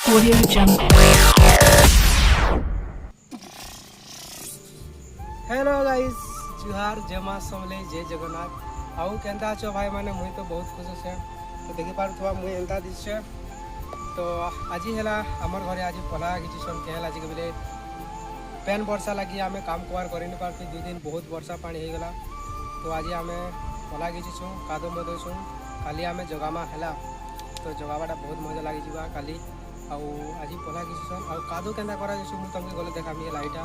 Audio Jungle. Hello guys जुहार जय मां समले जय जगन्नाथ आउ केंता अछ भाई माने मुई तो बहुत खुश छे तो देखि पारुथवा मुई एंता दिसछे तो आज हैला हमर घरे आज पला किछि सन केला आज के बेले पेन वर्षा लगी आमे काम कुआर करि नि पारथि दु दिन बहुत वर्षा पानी हे गला तो आज आमे पला किछि छु कादो मदो छु काली आमे जगामा हैला तो जगाबाटा बहुत मजा लागि जिबा काली आउ आज पला किछि सन आउ कादो केंता करा जेछु मु तमके गले देखामी लाइटा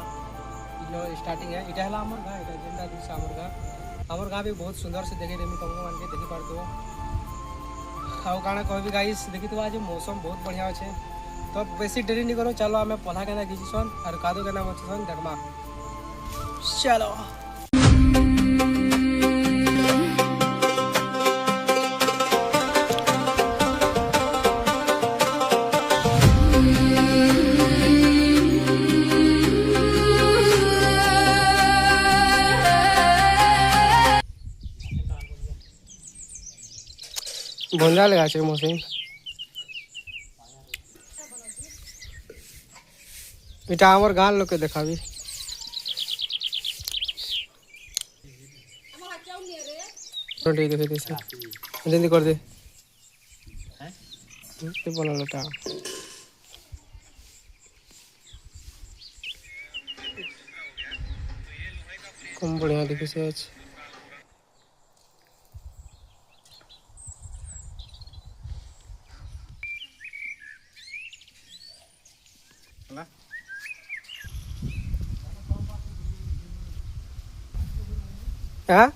स्टार्टिंग है इटा है आमर गाँ इटा जेनटा दिस आमर गाँ भी बहुत सुंदर से देखे देमी तुमको मान के देखी पारतो आउ काना कहबी गाइस देखी तो आज मौसम बहुत बढ़िया अच्छे तो बेसी देरी नहीं करो चलो आम पला केना घिचीसन और कादो केना मचीसन देखमा चलो बंजा लगा छे मशीन इटा हमर गाँव लोग के देखाबी देखे देसे जल्दी कर दे ते बोला लटा कम बढ़िया देखे से आज हाँ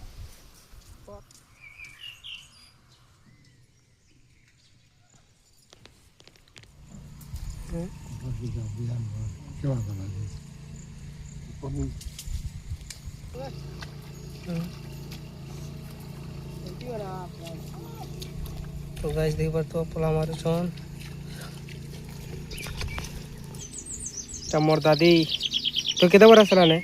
तो गाइस देख पर तो पोला मारू छन मोर दादी तो केते बरस लाने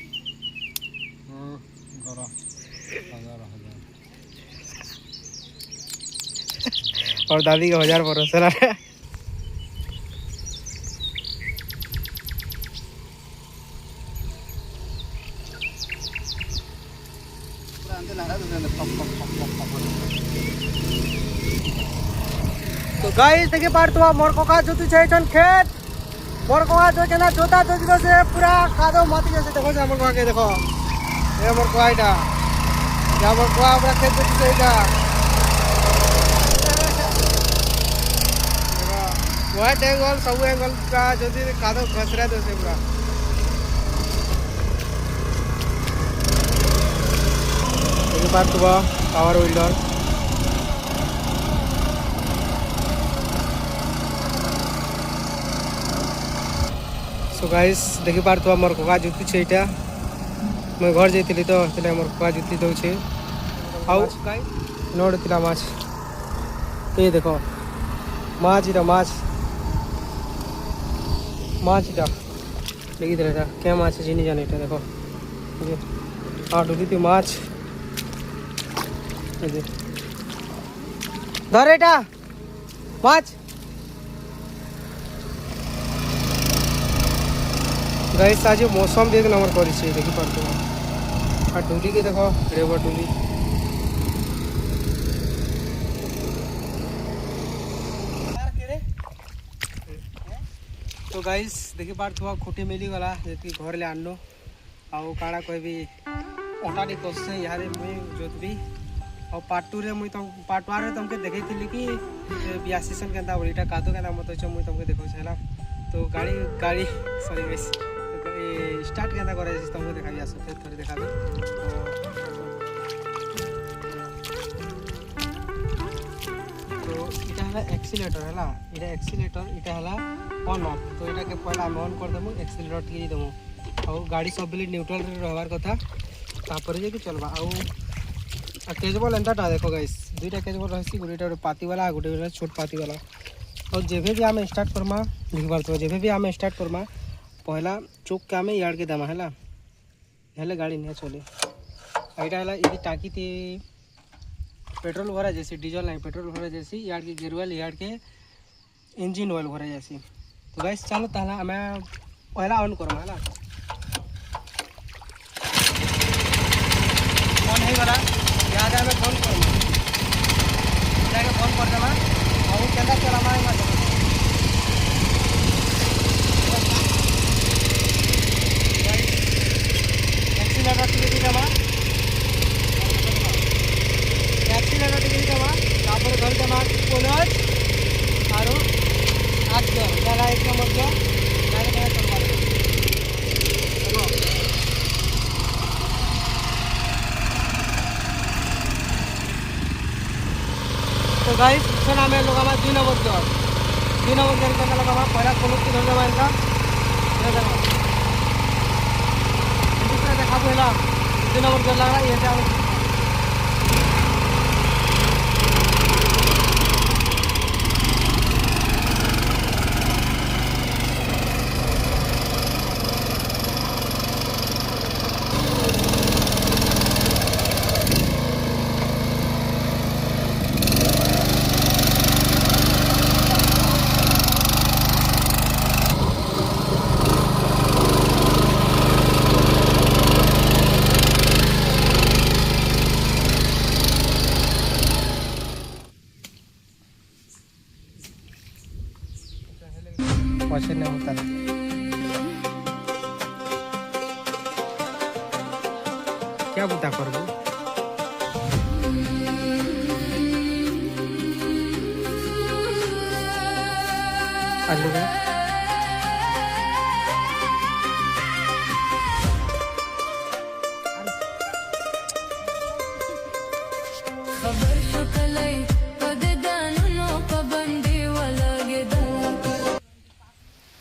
और दादी के 1000 बरस लाने तो गाइस देखि पारतो मोर कोका जोतु छै छन खेत मोर कोका जो केना जोता जोति से पूरा कादो माटी जैसे देखो हमर कोका के देखो ए मोर कोका इटा या मोर कोका पूरा खेत जोति छै इटा वाइट एंगल सब एंगल का जोति कादो घसरा दे से पूरा देखि पारतो पावर विल्डर सो गाइस देखि पारतो मोर कोका जुती छै इटा मैं घर जैतिली तो तले मोर कोका जुती दउ छै आउ नोड तिला माछ ए देखो माछ इटा माछ इटा देखि देला क्या माछ जिनी जाने इटा देखो ये आ डुली माछ ए धर इटा माछ गाइस आज मौसम देख नंबर करी छै देखि पारतो आ डुली के देखो रेवर डुली तो गाइस देखि पारतो खोटे मिली गला जेती घर ले आनलो आउ काड़ा कहबी ओटाडी कोसे यारे मुई जोतबी और पार्ट 2 रे मुई तो पार्ट 1 रे तुमके देखैतिली कि बिया सीजन केनता ओरीटा कादो केना मत छ मुई तुमके देखौ छला तो गाड़ी सॉरी गाइस स्टार्ट केना करे तुमको देखा दिया सब थोड़ी देखा दे तो इटा हला एक्सीलेटर हला इटा एक्सीलेटर इटा हला ऑन ऑफ तो इटा के पहला हम ऑन कर देमु एक्सीलेटर टिके देमु और गाड़ी सब बेले न्यूट्रल रे रहबार कथा तापर जे कि चलबा आ केजबल एंताटा देखो गाइस दुईटा केजबल रहसी गुडीटा पाती वाला गुडीटा छोट पाती वाला और जेबे भी आमे स्टार्ट करमा लिखबार तो जेबे भी आमे स्टार्ट करमा पहला चौक के आमे याड के दमा हैला हेले गाड़ी नहीं चले आइटा हैला इदी टाकी ते पेट्रोल भरा जैसे डीजल नहीं पेट्रोल भरा जैसे याड के गेरुआल याड के इंजिन ऑयल भरा जैसे तो गाइस चलो ताला हमें पहला ऑन करमा है ऑन है गला याद हमें फोन करमा जाके फोन कर देमा और केंदा चलामा है मत एक्सीलरेटर टिके देमा एक्सीलरेटर टिके देमा तापर घर देमा क्लच आरो आग जला एक नंबर जो जाके कने चलवा चलो तो गाइस सुना में लोग हमारा 2 नंबर करने लगा हमारा पहला क्लच की धरना इनका ये देखो दूसरा देखा पहला 2 नंबर कर लगा ये से पहुंचे नहीं होता है क्या बता कर दो आलू का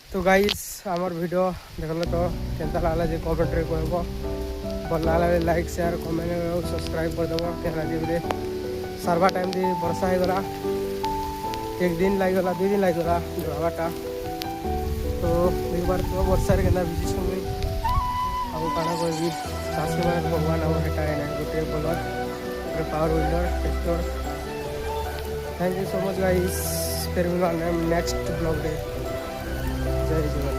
तो गाइस आमर वीडियो देखल तो केनता लागला जे कमेंट रे कहबो भल लागला लाइक शेयर कमेंट और सब्सक्राइब कर देबो केना जे सारवा टाइम दे वर्षा हे गला एक दिन लाग गला 2 दिन लाग गला जोवाटा तो एक बार तो वर्षा रे केना बिजी समय अब काना कोई सासु मार भगवान और हटाए ना गोटे bowler power vendor tractor thank you so much guys फिर मिलना नेक्स्ट ब्लॉग डे जय जगन्नाथ।